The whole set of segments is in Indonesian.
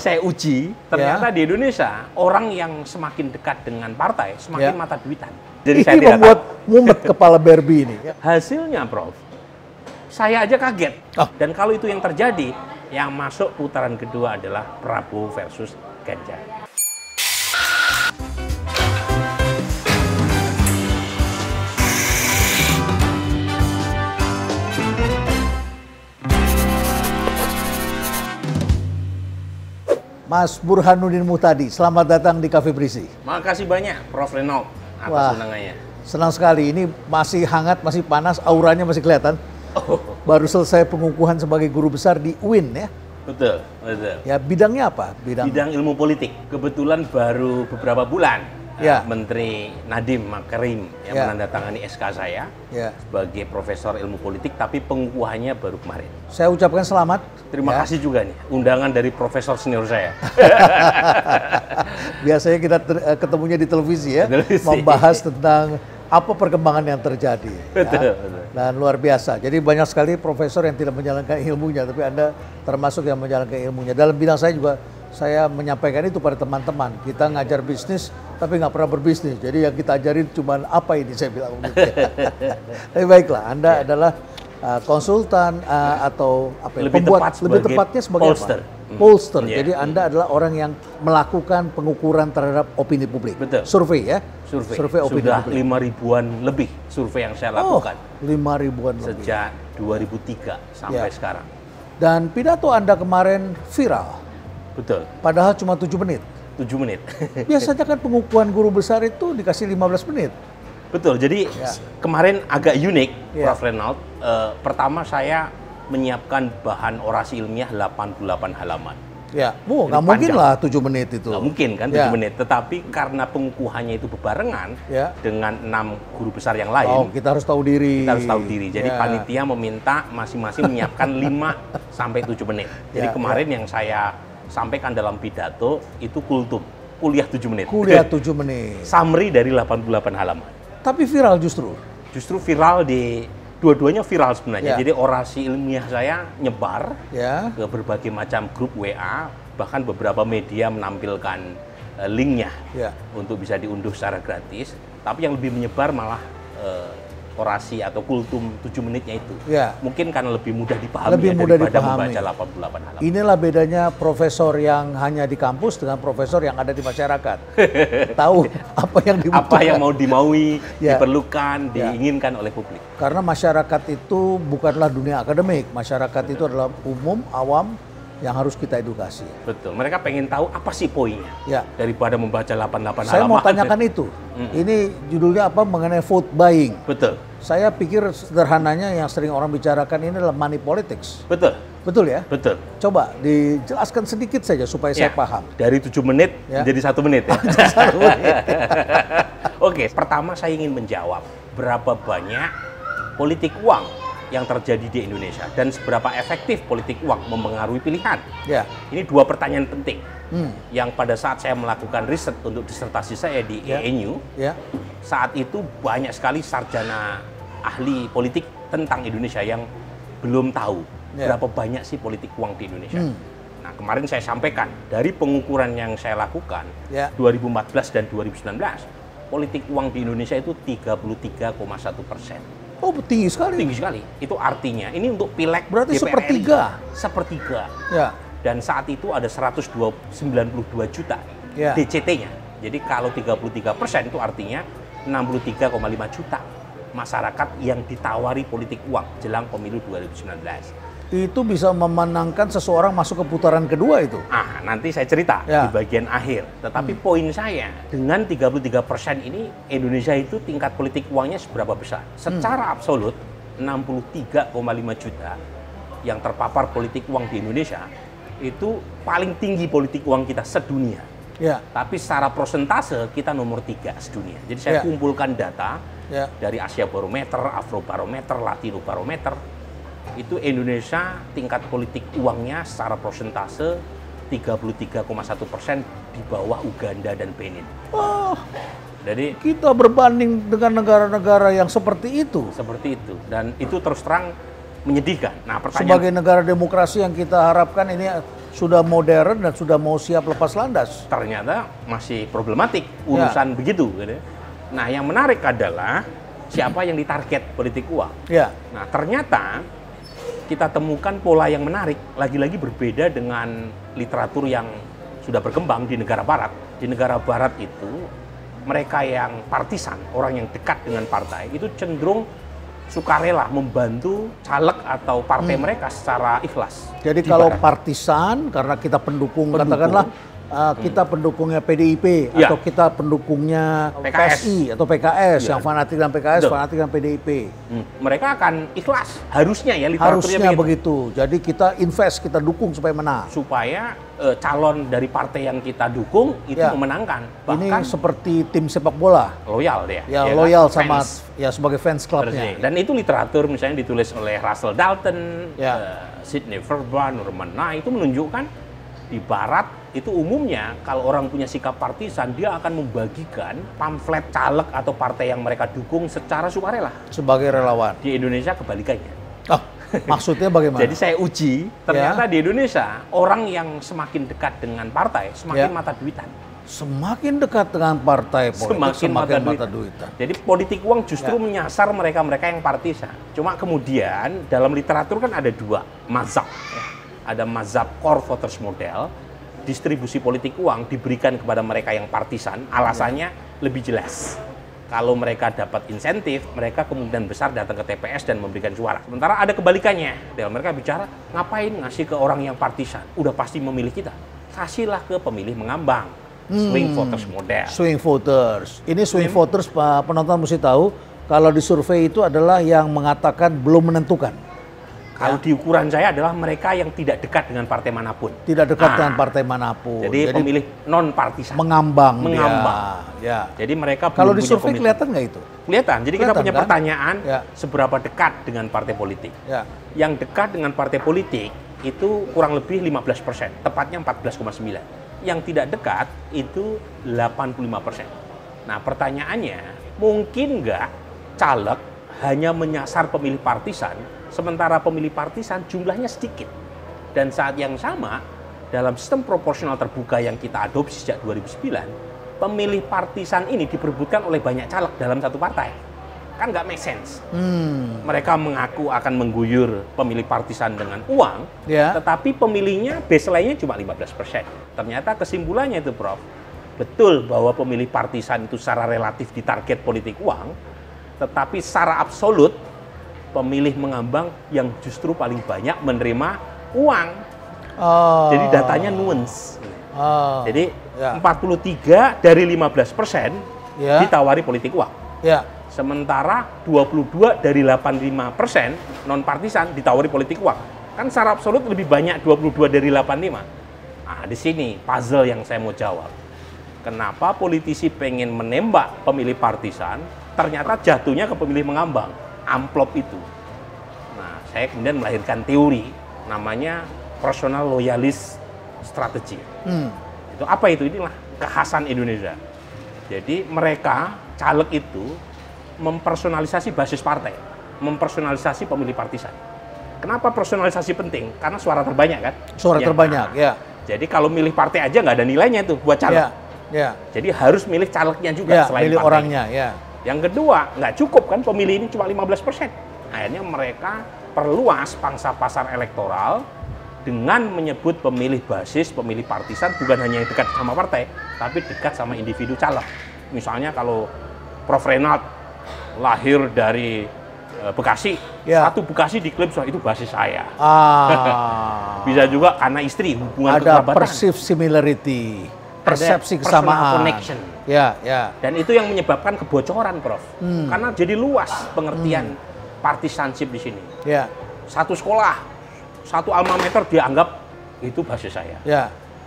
Saya uji, ternyata di Indonesia orang yang semakin dekat dengan partai semakin mata duitan. Jadi ini saya membuat mumet kepala Barbie ini. Hasilnya, Prof, saya aja kaget. Dan kalau itu yang terjadi, yang masuk putaran kedua adalah Prabowo versus Ganjar. Mas Burhanuddin Muhtadi, selamat datang di Cafe Berisi. Makasih banyak, Prof. Renaud, atas undangannya. Senang sekali, ini masih hangat, masih panas, auranya masih kelihatan. Baru selesai pengukuhan sebagai guru besar di UIN ya? Betul, betul. Ya, bidangnya apa? Bidang ilmu politik. Kebetulan baru beberapa bulan Menteri Nadiem Makarim yang menandatangani SK saya sebagai profesor ilmu politik, tapi pengukuhannya baru kemarin. Saya ucapkan selamat. Terima kasih juga nih, undangan dari profesor senior saya. Biasanya kita ketemunya di televisi ya, membahas tentang apa perkembangan yang terjadi. Betul. Dan luar biasa. Jadi banyak sekali profesor yang tidak menjalankan ilmunya, tapi Anda termasuk yang menjalankan ilmunya. Dalam bidang saya juga, saya menyampaikan itu pada teman-teman. Kita ngajar bisnis, tapi nggak pernah berbisnis. Jadi yang kita ajarin cuma apa ini, saya bilang begitu. Tapi baiklah, Anda adalah konsultan atau apa ya, lebih tepatnya sebagai pollster. Pollster. Jadi Anda adalah orang yang melakukan pengukuran terhadap opini publik. Betul. Survei ya? Survei opini sudah publik. 5 ribuan lebih survei yang saya lakukan. 5 ribuan lebih. Sejak 2003 sampai sekarang. Dan pidato Anda kemarin viral. Betul. Padahal cuma 7 menit. 7 menit. Biasanya kan pengukuhan guru besar itu dikasih 15 menit. Betul, jadi kemarin agak unik, Prof. Renaud. Pertama saya menyiapkan bahan orasi ilmiah 88 halaman. Ya, nggak mungkin lah 7 menit itu. Nggak mungkin kan 7 menit, tetapi karena pengukuhannya itu bebarengan dengan 6 guru besar yang lain. Kita harus tahu diri. Kita harus tahu diri, jadi panitia meminta masing-masing menyiapkan 5 sampai 7 menit. Jadi kemarin yang saya sampaikan dalam pidato itu kultum, kuliah 7 menit. Kuliah 7 menit. Summary dari 88 halaman. Tapi viral justru. Justru viral dua-duanya viral sebenarnya. Jadi orasi ilmiah saya nyebar ke berbagai macam grup WA, bahkan beberapa media menampilkan linknya untuk bisa diunduh secara gratis. Tapi yang lebih menyebar malah orasi atau kultum 7 menitnya itu. Mungkin karena lebih mudah dipahami daripada membaca 88 halaman. Inilah bedanya profesor yang hanya di kampus dengan profesor yang ada di masyarakat. Tahu apa yang dibutuhkan. Apa yang mau dimaui, diperlukan, diinginkan oleh publik. Karena masyarakat itu bukanlah dunia akademik. Masyarakat itu adalah umum, awam, yang harus kita edukasi. Betul. Mereka pengen tahu apa sih poinnya daripada membaca 88 halaman. Saya mau tanyakan itu. Ini judulnya apa? Mengenai vote buying. Betul. Saya pikir sederhananya yang sering orang bicarakan ini adalah money politics. Betul. Betul ya? Betul. Coba dijelaskan sedikit saja supaya saya paham. Dari 7 menit jadi 1 menit ya. 1 menit. Oke, pertama saya ingin menjawab berapa banyak politik uang yang terjadi di Indonesia dan seberapa efektif politik uang mempengaruhi pilihan. Ini 2 pertanyaan penting yang pada saat saya melakukan riset untuk disertasi saya di ENU, saat itu banyak sekali sarjana ahli politik tentang Indonesia yang belum tahu berapa banyak sih politik uang di Indonesia. Nah, kemarin saya sampaikan dari pengukuran yang saya lakukan 2014 dan 2019, politik uang di Indonesia itu 33,1%. Oh, tinggi sekali. Tinggi sekali. Itu artinya ini untuk pileg berarti DPR sepertiga. Sepertiga. Dan saat itu ada 192 juta DCT-nya. Jadi kalau 33% itu artinya 63,5 juta masyarakat yang ditawari politik uang jelang pemilu 2019. Itu bisa memenangkan seseorang masuk ke putaran kedua itu. Nanti saya cerita di bagian akhir. Tetapi poin saya, dengan 33% ini Indonesia itu tingkat politik uangnya seberapa besar? Secara absolut 63,5 juta yang terpapar politik uang di Indonesia itu paling tinggi politik uang kita sedunia. Tapi secara persentase kita nomor 3 sedunia. Jadi saya kumpulkan data dari Asia Barometer, Afro Barometer, Latino Barometer. Itu Indonesia tingkat politik uangnya secara persentase 33,1% di bawah Uganda dan Benin. Jadi kita berbanding dengan negara-negara yang seperti itu. Seperti itu, dan itu terus terang menyedihkan. Nah, sebagai negara demokrasi yang kita harapkan ini sudah modern dan sudah mau siap lepas landas. Ternyata masih problematik urusan begitu. Gitu. Nah, yang menarik adalah siapa yang ditarget politik uang. Ya. Nah, ternyata kita temukan pola yang menarik, lagi-lagi berbeda dengan literatur yang sudah berkembang di negara barat. Di negara barat itu, mereka yang partisan, orang yang dekat dengan partai, itu cenderung sukarela membantu caleg atau partai mereka secara ikhlas. Jadi kalau partisan, karena kita pendukung. Katakanlah kita pendukungnya PDIP atau kita pendukungnya PSI atau PKS, yang fanatik dengan PKS, fanatik dengan PDIP. Mereka akan ikhlas, harusnya ya literaturnya begitu. Jadi kita invest, kita dukung supaya menang. Supaya calon dari partai yang kita dukung itu memenangkan. Bahkan ini seperti tim sepak bola. Loyal dia. Ya, loyal sama sebagai fans klubnya. Dan itu literatur misalnya ditulis oleh Russell Dalton, Sidney Verban, Norman Nye, itu menunjukkan di barat itu umumnya kalau orang punya sikap partisan, dia akan membagikan pamflet caleg atau partai yang mereka dukung secara sukarela. Sebagai relawan. Di Indonesia kebalikannya. Oh, maksudnya bagaimana? Jadi saya uji, ternyata di Indonesia orang yang semakin dekat dengan partai semakin mata duitan. Semakin dekat dengan partai politik, semakin mata duitan. Jadi politik uang justru menyasar mereka-mereka yang partisan. Cuma kemudian dalam literatur kan ada dua mazhab. Ada mazhab core voters model, distribusi politik uang diberikan kepada mereka yang partisan, alasannya lebih jelas. Kalau mereka dapat insentif, mereka kemungkinan besar datang ke TPS dan memberikan suara. Sementara ada kebalikannya, mereka bicara, ngapain ngasih ke orang yang partisan? Udah pasti memilih kita. Kasihlah ke pemilih mengambang. Swing voters model. Swing voters. Ini swing voters, penonton mesti tahu, kalau di survei itu adalah yang mengatakan belum menentukan. Kalau di ukuran saya adalah mereka yang tidak dekat dengan partai manapun. Tidak dekat dengan partai manapun. Jadi pemilih non-partisan. Mengambang. Ya. Jadi mereka kalau di survei kelihatan nggak itu? Kelihatan. Jadi kita punya pertanyaan, seberapa dekat dengan partai politik. Yang dekat dengan partai politik itu kurang lebih 15%, tepatnya 14,9. Yang tidak dekat itu 85%. Nah, pertanyaannya, mungkin nggak caleg hanya menyasar pemilih partisan, sementara pemilih partisan jumlahnya sedikit. Dan saat yang sama, dalam sistem proporsional terbuka yang kita adopsi sejak 2009, pemilih partisan ini diperebutkan oleh banyak caleg dalam satu partai. Kan nggak make sense. Mereka mengaku akan mengguyur pemilih partisan dengan uang, tetapi pemilihnya baseline-nya cuma 15%. Ternyata kesimpulannya itu, Prof, betul bahwa pemilih partisan itu secara relatif ditarget politik uang, tetapi secara absolut pemilih mengambang yang justru paling banyak menerima uang. Jadi datanya nuance. Jadi 43 dari 15% ditawari politik uang. Sementara 22 dari 85% non partisan ditawari politik uang. Kan secara absolut lebih banyak 22 dari 85. Nah, di sini puzzle yang saya mau jawab. Kenapa politisi pengen menembak pemilih partisan, ternyata jatuhnya ke pemilih mengambang. Amplop itu. Nah, saya kemudian melahirkan teori namanya personal loyalis strategy. Itu apa itu? Inilah kekhasan Indonesia. Jadi mereka caleg itu mempersonalisasi basis partai, mempersonalisasi pemilih partisan. Kenapa personalisasi penting? Karena suara terbanyak kan? Suara terbanyak, ya. Jadi kalau milih partai aja nggak ada nilainya tuh buat caleg. Jadi harus milih calegnya juga selain milih partai. Orangnya, Yang kedua, nggak cukup kan pemilih ini cuma 15%. Akhirnya mereka perluas pangsa pasar elektoral dengan menyebut pemilih basis, pemilih partisan bukan hanya yang dekat sama partai, tapi dekat sama individu caleg. Misalnya kalau Prof. Renald lahir dari Bekasi, satu Bekasi diklaim itu basis saya. Bisa juga karena istri, hubungan kekerabatan. Ada perceived similarity. Persepsi kesamaan. Connection. Dan itu yang menyebabkan kebocoran, Prof. Karena jadi luas pengertian partisanship di sini. Satu sekolah, satu alma mater dianggap itu basis saya.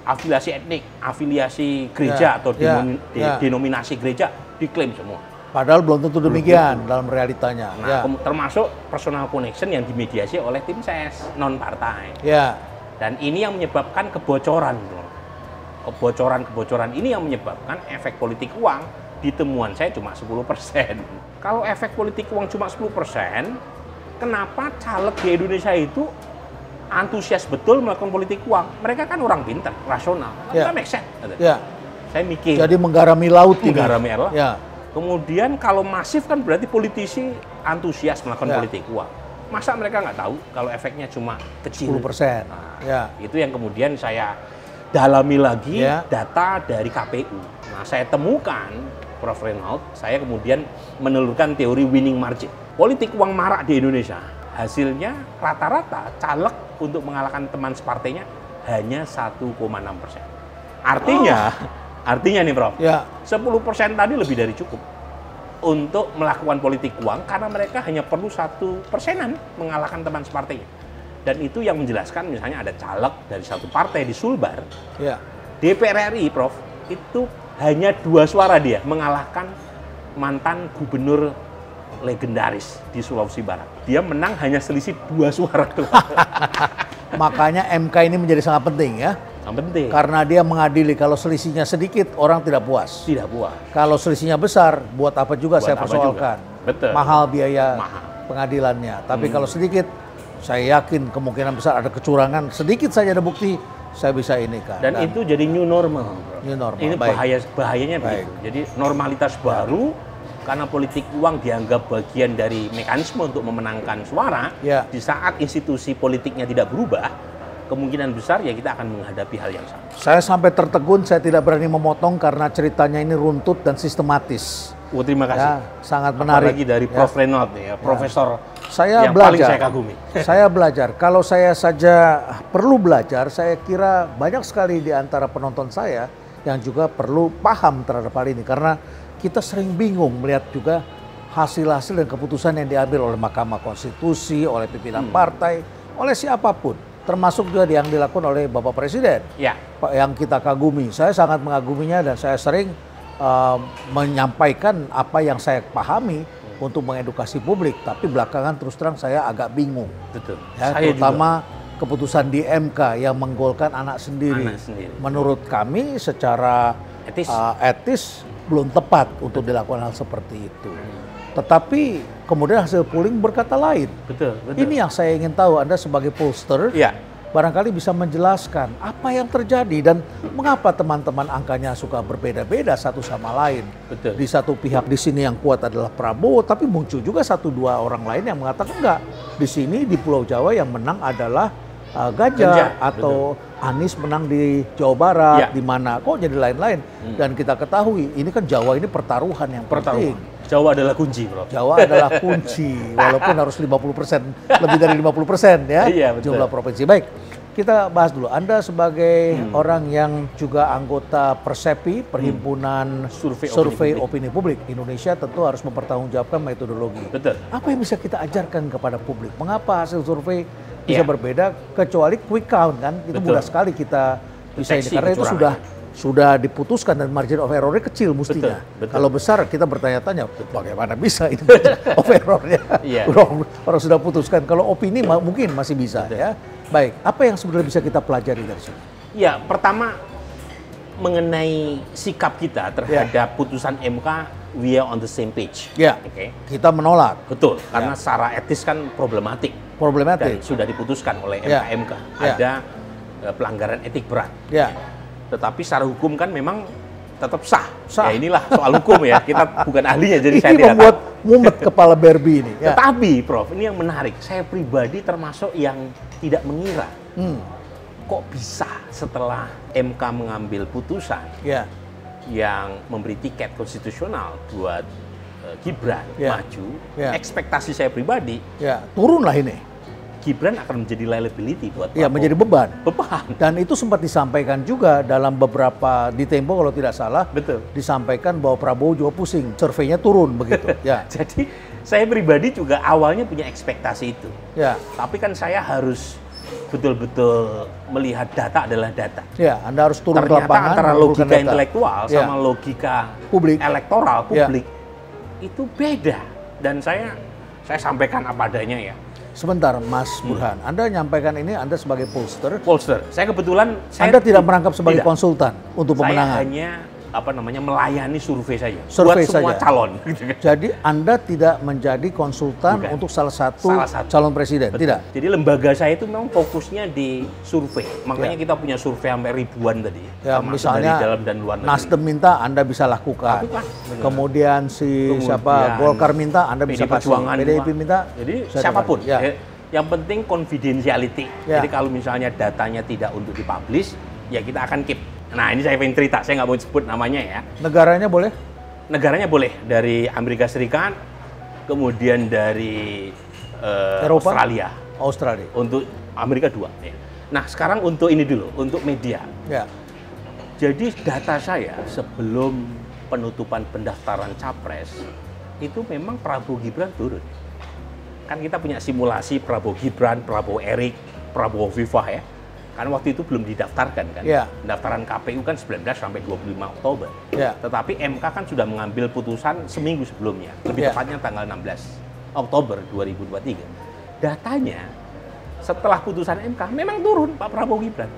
Afiliasi etnik, afiliasi gereja atau denominasi gereja diklaim semua. Padahal belum tentu demikian dalam realitanya. Nah, termasuk personal connection yang dimediasi oleh tim ses non partai. Dan ini yang menyebabkan kebocoran, Bro. Kebocoran ini yang menyebabkan efek politik uang di temuan saya cuma 10%. Kalau efek politik uang cuma 10%, kenapa caleg di Indonesia itu antusias betul melakukan politik uang. Mereka kan orang pintar, rasional. Kan make sense. Ya. Saya mikir. Jadi menggarami laut ini. Menggarami air laut. Ya. Kemudian kalau masif kan berarti politisi antusias melakukan politik uang. Masa mereka nggak tahu kalau efeknya cuma kecil? 10%. Nah, itu yang kemudian saya dalami lagi data dari KPU. Nah, saya temukan, Prof. Reynald, saya kemudian menelurkan teori winning margin. Politik uang marak di Indonesia, hasilnya rata-rata caleg untuk mengalahkan teman separtainya hanya 1,6%. Artinya nih Prof, 10% tadi lebih dari cukup untuk melakukan politik uang karena mereka hanya perlu 1%-an mengalahkan teman separtainya. Dan itu yang menjelaskan misalnya ada caleg dari satu partai di Sulbar, DPR RI Prof, itu hanya 2 suara dia mengalahkan mantan gubernur legendaris di Sulawesi Barat. Dia menang hanya selisih 2 suara. Makanya MK ini menjadi sangat penting ya. Sangat penting. Karena dia mengadili, kalau selisihnya sedikit orang tidak puas. Tidak puas. Kalau selisihnya besar, buat apa juga saya persoalkan. Betul. Mahal biaya pengadilannya. Tapi kalau sedikit, saya yakin kemungkinan besar ada kecurangan. Sedikit saja ada bukti, saya bisa ini kan. Dan itu jadi new normal. New normal. Ini bahayanya begitu. Jadi normalitas baru karena politik uang dianggap bagian dari mekanisme untuk memenangkan suara. Di saat institusi politiknya tidak berubah, kemungkinan besar ya kita akan menghadapi hal yang sama. Saya sampai tertegun, saya tidak berani memotong karena ceritanya ini runtut dan sistematis. Terima kasih. Ya, sangat menarik. Apalagi dari Prof. Reynald ya, Profesor saya yang belajar. paling saya kagumi. Saya belajar. Kalau saya saja perlu belajar, saya kira banyak sekali di antara penonton saya yang juga perlu paham terhadap hal ini. Karena kita sering bingung melihat juga hasil-hasil dan keputusan yang diambil oleh Mahkamah Konstitusi, oleh pimpinan partai, oleh siapapun. Termasuk juga yang dilakukan oleh Bapak Presiden, yang kita kagumi. Saya sangat mengaguminya dan saya sering menyampaikan apa yang saya pahami untuk mengedukasi publik. Tapi belakangan terus terang saya agak bingung. Betul. Ya, terutama keputusan di MK yang menggolkan anak sendiri. Menurut kami secara etis belum tepat untuk dilakukan hal seperti itu. Tetapi kemudian hasil polling berkata lain. Betul. Ini yang saya ingin tahu, Anda sebagai pollster, barangkali bisa menjelaskan apa yang terjadi dan mengapa teman-teman angkanya suka berbeda-beda satu sama lain. Betul. Di satu pihak di sini yang kuat adalah Prabowo, tapi muncul juga 1-2 orang lain yang mengatakan enggak. Di sini di Pulau Jawa yang menang adalah Ganjar atau Anies menang di Jawa Barat, di mana kok jadi lain-lain. Dan kita ketahui ini kan Jawa ini pertaruhan yang penting. Jawa adalah kunci, Bro. Jawa adalah kunci, walaupun harus 50%, lebih dari 50% ya, jumlah provinsi. Baik, kita bahas dulu. Anda sebagai orang yang juga anggota Persepi, Perhimpunan Survei Opini Publik Indonesia, tentu harus mempertanggungjawabkan metodologi. Betul. Apa yang bisa kita ajarkan kepada publik? Mengapa hasil survei bisa berbeda, kecuali quick count kan? Itu mudah sekali kita bisa ini, karena itu sudah diputuskan dan margin of error-nya kecil mestinya. Kalau besar kita bertanya-tanya bagaimana bisa ini of error-nya. Orang sudah putuskan. Kalau opini mungkin masih bisa ya. Baik, apa yang sebenarnya bisa kita pelajari dari sini? Ya, pertama mengenai sikap kita terhadap putusan MK, we are on the same page. Kita menolak. Betul, karena secara etis kan problematik. Dan sudah diputuskan oleh MK. Ada pelanggaran etik berat. Tetapi secara hukum kan memang tetap sah. Ya inilah soal hukum ya, kita bukan ahlinya jadi saya tidak membuat mumet kepala Barbie ini. Tetapi Prof, ini yang menarik. Saya pribadi termasuk yang tidak mengira. Kok bisa setelah MK mengambil putusan yang memberi tiket konstitusional buat Gibran maju, ekspektasi saya pribadi turunlah ini. Gibran akan menjadi liability buat Prabowo. Menjadi beban. Dan itu sempat disampaikan juga dalam beberapa di Tempo kalau tidak salah. Disampaikan bahwa Prabowo juga pusing, surveinya turun begitu. Jadi saya pribadi juga awalnya punya ekspektasi itu. Tapi kan saya harus betul-betul melihat data adalah data. Anda harus turun ke lapangan. Ternyata antara logika intelektual sama logika publik, elektoral publik itu beda. Dan saya sampaikan apa adanya ya. Sebentar, Mas Burhan. Anda nyampaikan ini Anda sebagai pollster. Saya kebetulan Anda tidak merangkap sebagai konsultan untuk pemenangan. Saya hanya melayani survei saja Survei buat semua saja. calon. Gitu kan. Jadi Anda tidak menjadi konsultan Bukan. untuk salah satu calon presiden, Betul. tidak? Jadi lembaga saya itu memang fokusnya di survei. Makanya kita punya survei sampai ribuan tadi. Ya, termasuk misalnya dari dalam dan luar negeri. Nasdem minta, Anda bisa lakukan. Lakukan, benar. Kemudian siapa Golkar minta, Anda bisa kasih. Perjuangan PDIP minta, jadi saya siapapun. dengar. Ya. Yang penting confidentiality. Ya. Jadi kalau misalnya datanya tidak untuk dipublish, ya kita akan keep. Nah ini saya pengen cerita, saya nggak mau sebut namanya ya. Negaranya boleh? Negaranya boleh dari Amerika Serikat, kemudian dari Eropa? Australia. Untuk Amerika 2. Ya. Nah sekarang untuk ini dulu, untuk media. Ya. Jadi data saya sebelum penutupan pendaftaran capres itu memang Prabowo Gibran turun. Kan kita punya simulasi Prabowo Gibran, Prabowo Erik, Prabowo Viva ya. Kan waktu itu belum didaftarkan kan. Ya. Pendaftaran KPU kan 19 sampai 25 Oktober. Ya. Tetapi MK kan sudah mengambil putusan seminggu sebelumnya. Lebih Ya. tepatnya tanggal 16 Oktober 2023. Datanya setelah putusan MK memang turun Pak Prabowo Gibran.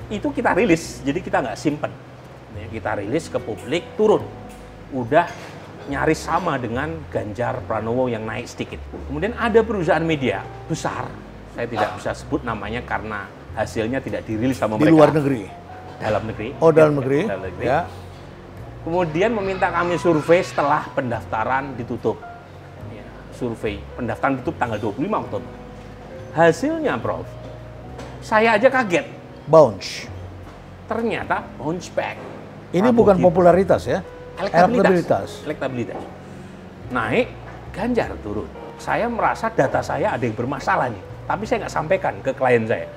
Itu kita rilis, jadi kita nggak simpen. Ya, kita rilis ke publik, turun. Udah nyaris sama dengan Ganjar Pranowo yang naik sedikit. Kemudian ada perusahaan media besar, saya tidak bisa sebut namanya karena hasilnya tidak dirilis sama Di mereka. luar negeri? Dalam negeri. Oh, dalam negeri? Dalam negeri. Ya. Kemudian meminta kami survei setelah pendaftaran ditutup. Ya, survei pendaftaran ditutup tanggal 25 Oktober. Hasilnya, Prof, saya aja kaget. Bounce. Ternyata bounce back. Ini Prabowo bukan Gibran. popularitas ya? Elektabilitas. Naik, Ganjar turun. Saya merasa data saya ada yang bermasalah nih. Tapi saya nggak sampaikan ke klien saya.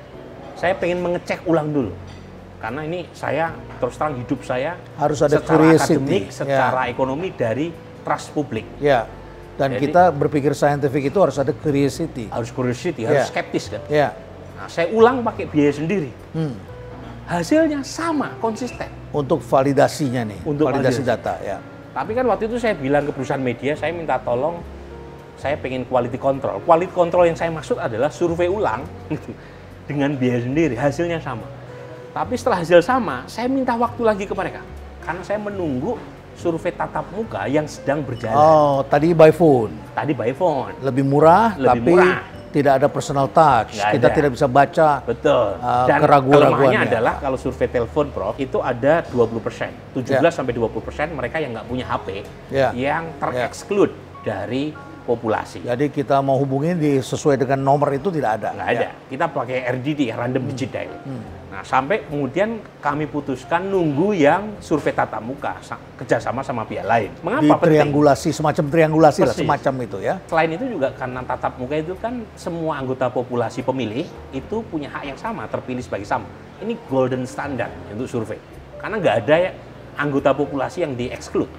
Saya pengen mengecek ulang dulu. Karena ini saya terus terang hidup saya Harus ada secara curiosity. akademik, secara Ya. ekonomi dari trust publik. Ya. Dan Jadi- kita berpikir saintifik itu harus ada curiosity. Harus curiosity, Ya. harus skeptis kan. Ya. Nah, saya ulang pakai biaya sendiri. Hmm. Hasilnya sama, konsisten. Untuk validasinya nih, Untuk validasi validasi. data ya. Tapi kan waktu itu saya bilang ke perusahaan media, saya minta tolong, saya pengen quality control. Quality control yang saya maksud adalah survei ulang dengan biaya sendiri, hasilnya sama. Tapi setelah hasil sama, saya minta waktu lagi ke mereka. Karena saya menunggu survei tatap muka yang sedang berjalan. Oh, tadi by phone. Tadi by phone. Lebih murah, Lebih tapi murah. tidak ada personal touch. Nggak Kita ada. tidak bisa baca. Betul. Dan keraguan-raguannya. kelemahannya adalah kalau survei telepon, Prof, itu ada 20%. 17 sampai 20% mereka yang nggak punya HP, Ya. yang tereksklud dari populasi. Jadi kita mau hubungin sesuai dengan nomor itu tidak ada. Nggak ada. Kita pakai RDD, Random Digit Dial. Nah, sampai kemudian kami putuskan nunggu yang survei tatap muka, kerjasama sama pihak lain. Di Mengapa penting? triangulasi, semacam triangulasi lah, Persis. semacam itu ya. Selain itu juga karena tatap muka itu kan semua anggota populasi pemilih itu punya hak yang sama, terpilih sebagai sama. Ini golden standard untuk survei. Karena nggak ada anggota populasi yang di-exclude.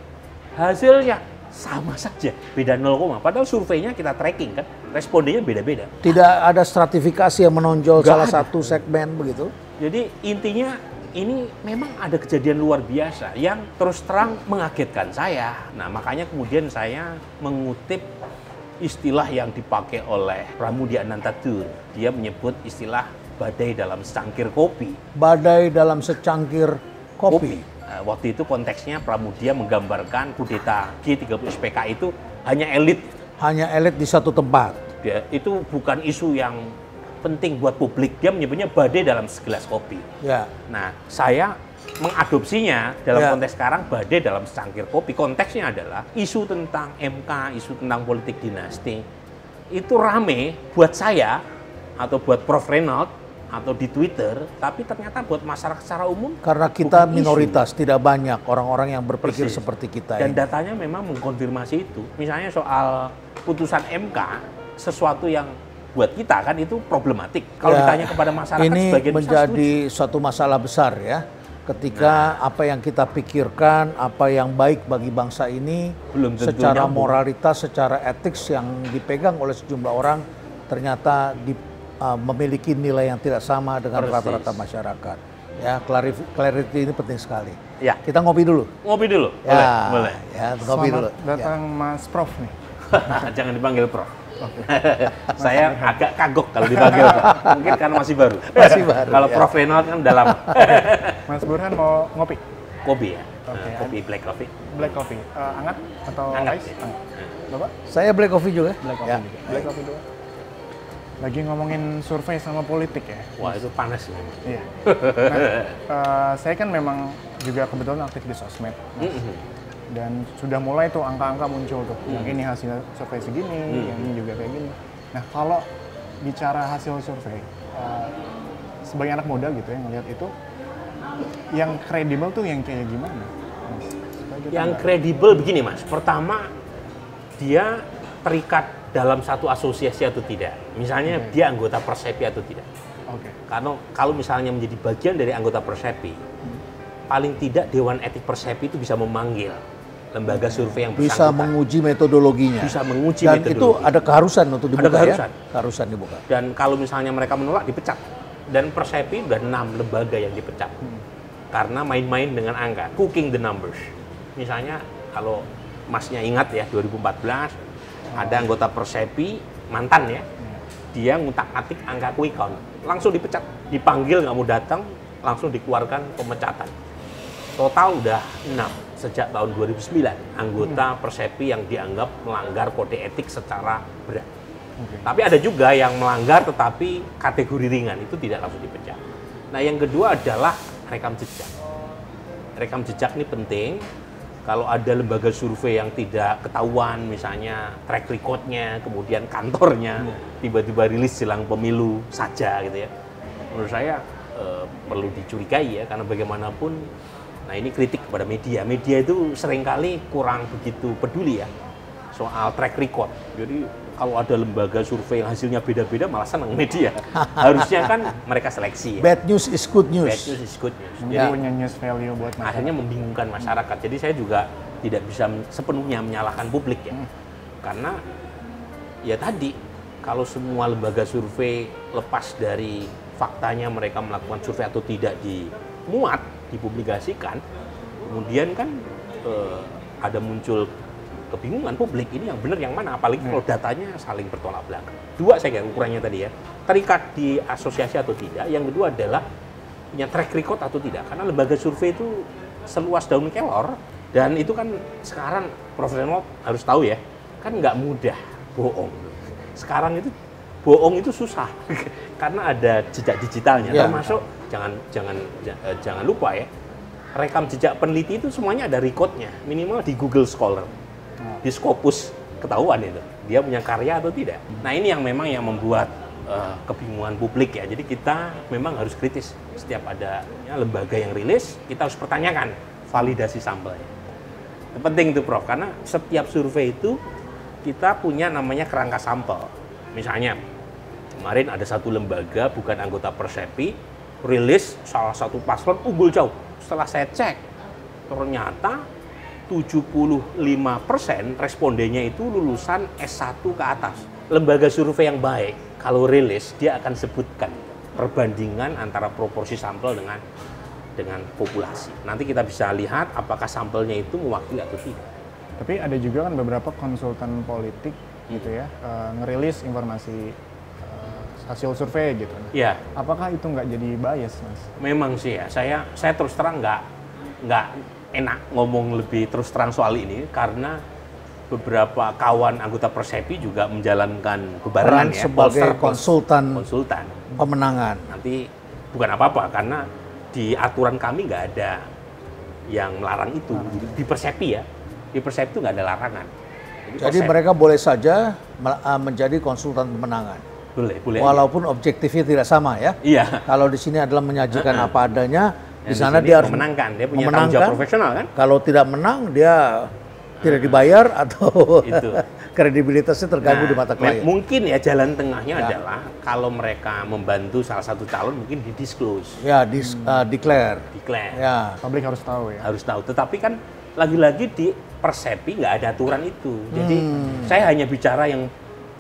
Hasilnya sama saja, beda 0, padahal surveinya kita tracking kan, respondennya beda-beda. Tidak ada stratifikasi yang menonjol Nggak salah ada. satu segmen begitu. Jadi intinya ini memang ada kejadian luar biasa yang terus terang mengagetkan saya. Nah makanya kemudian saya mengutip istilah yang dipakai oleh Pramudia Anantatur. Dia menyebut istilah badai dalam secangkir kopi. Badai dalam secangkir kopi. Nah, waktu itu konteksnya Pramudia menggambarkan kudeta G30 SPK itu hanya elit. Hanya elit di satu tempat. Itu bukan isu yang penting buat publik. Dia menyebutnya badai dalam segelas kopi. Ya. Nah, saya mengadopsinya dalam Ya. konteks sekarang badai dalam secangkir kopi. Konteksnya adalah isu tentang MK, isu tentang politik dinasti. Itu rame buat saya atau buat Prof. Reynolds atau di Twitter, tapi ternyata buat masyarakat secara umum Karena kita bukan minoritas, tidak banyak orang-orang yang berpikir Persis. seperti kita Dan ini. datanya memang mengkonfirmasi itu. Misalnya soal putusan MK, sesuatu yang buat kita kan itu problematik. Kalau Ya, ditanya kepada masyarakat, ini sebagian besar menjadi suatu masalah besar ya. Ketika apa yang kita pikirkan, apa yang baik bagi bangsa ini, Belum tentu secara nyambung. moralitas, secara etik yang dipegang oleh sejumlah orang, ternyata memiliki nilai yang tidak sama dengan Persis. rata-rata masyarakat. Ya, clarity ini penting sekali. Ya. Kita ngopi dulu. Ngopi dulu, Ya, boleh. ya, ngopi dulu. Selamat datang Mas Prof nih. Jangan dipanggil Prof. Saya agak kagok kalau dipanggil Prof. Mungkin karena masih baru. Masih baru, Kalau ya. Prof Reynolds kan udah lama. Mas Burhan mau ngopi? Kopi ya, Oke, kopi black coffee. Black coffee, hangat atau Hangat, ice? ya. Hangat. Bapak? Saya black coffee juga. Black coffee Ya. juga. Black coffee doang. Lagi ngomongin survei sama politik ya? Wah itu panas ya. Iya. Nah, saya kan memang juga kebetulan aktif di sosmed. Mas. Dan sudah mulai tuh angka-angka muncul tuh. Yang ini hasil survei segini, yang ini juga kayak gini. Nah kalau bicara hasil survei, sebagai anak muda gitu ya ngelihat itu, yang kredibel tuh yang kayak gimana? Mas? Supaya kita Yang nggak- kredibel begini Mas, pertama dia terikat dalam satu asosiasi atau tidak. Misalnya dia anggota Persepi atau tidak. Oke. Karena kalau misalnya menjadi bagian dari anggota Persepi, paling tidak Dewan Etik Persepi itu bisa memanggil lembaga survei yang Bisa bersangkutan. menguji metodologinya. Bisa menguji Dan metodologi. itu ada keharusan untuk dibuka keharusan. ya. Keharusan dibuka. Dan kalau misalnya mereka menolak, dipecat. Dan Persepi udah 6 lembaga yang dipecat. Karena main-main dengan angka, cooking the numbers. Misalnya kalau Masnya ingat ya, 2014 ada anggota Persepi, mantan ya, dia ngutak-atik angka quick count, langsung dipecat. Dipanggil nggak mau datang, langsung dikeluarkan pemecatan. Total udah 6 sejak tahun 2009 anggota Persepi yang dianggap melanggar kode etik secara berat. Tapi ada juga yang melanggar tetapi kategori ringan, itu tidak langsung dipecat. Nah yang kedua adalah rekam jejak. Rekam jejak ini penting. Kalau ada lembaga survei yang tidak ketahuan, misalnya track record-nya, kemudian kantornya, tiba-tiba rilis jelang pemilu saja gitu ya. Menurut saya perlu dicurigai ya, karena bagaimanapun, nah ini kritik kepada media. Media itu seringkali kurang begitu peduli ya soal track record. Jadi kalau ada lembaga survei yang hasilnya beda-beda, malah senang media. Harusnya kan mereka seleksi ya. Bad news is good news. Bad news is good news. Jadi Jadi punya news value buat masyarakat. akhirnya membingungkan masyarakat. Jadi saya juga tidak bisa sepenuhnya menyalahkan publik ya. Karena ya tadi, kalau semua lembaga survei lepas dari faktanya mereka melakukan survei atau tidak dimuat, dipublikasikan, kemudian kan ada muncul kebingungan publik, ini yang benar yang mana, apalagi kalau datanya saling bertolak belakang. Dua saya kira ukurannya tadi ya, terikat di asosiasi atau tidak. Yang kedua adalah punya track record atau tidak, karena lembaga survei itu seluas daun kelor, dan itu kan sekarang Prof. Renald harus tahu ya, kan nggak mudah bohong. Sekarang itu bohong itu susah karena ada jejak digitalnya, Ya. termasuk jangan lupa ya, rekam jejak peneliti itu semuanya ada recordnya, minimal di Google Scholar, di Scopus ketahuan itu dia punya karya atau tidak. Nah ini yang memang yang membuat kebingungan publik ya. Jadi kita memang harus kritis setiap ada lembaga yang rilis, kita harus pertanyakan validasi sampelnya. Itu penting itu Prof, karena setiap survei itu kita punya namanya kerangka sampel. Misalnya kemarin ada satu lembaga bukan anggota Persepi rilis salah satu paslon unggul jauh. Setelah saya cek, ternyata 75% respondennya itu lulusan S1 ke atas. Lembaga survei yang baik, kalau rilis, dia akan sebutkan perbandingan antara proporsi sampel dengan populasi. Nanti kita bisa lihat apakah sampelnya itu mewakili atau tidak. Tapi ada juga kan beberapa konsultan politik gitu ya, ngerilis informasi hasil survei gitu. Ya, Apakah itu nggak jadi bias, Mas? memang sih ya. Saya terus terang nggak enak ngomong lebih terus terang soal ini, karena beberapa kawan anggota Persepi juga menjalankan bebarengan Peran ya, sebagai polster plus konsultan pemenangan. Nanti bukan apa-apa, karena di aturan kami nggak ada yang melarang itu. Di Persepi ya, di Persepi itu nggak ada larangan. Jadi mereka boleh saja menjadi konsultan pemenangan. boleh Walaupun objektifnya tidak sama ya. Iya. Kalau di sini adalah menyajikan apa adanya, di Dan sana sini dia harus memenangkan, dia punya tanggung jawab profesional kan. Kalau tidak menang dia tidak dibayar atau Itu. kredibilitasnya terganggu di mata klien. Mungkin ya jalan tengahnya adalah kalau mereka membantu salah satu calon mungkin didisclose, Ya, declare. declare. Ya. Publik harus tahu ya. Harus tahu. Tetapi kan lagi-lagi di Persepi nggak ada aturan itu. Jadi saya hanya bicara yang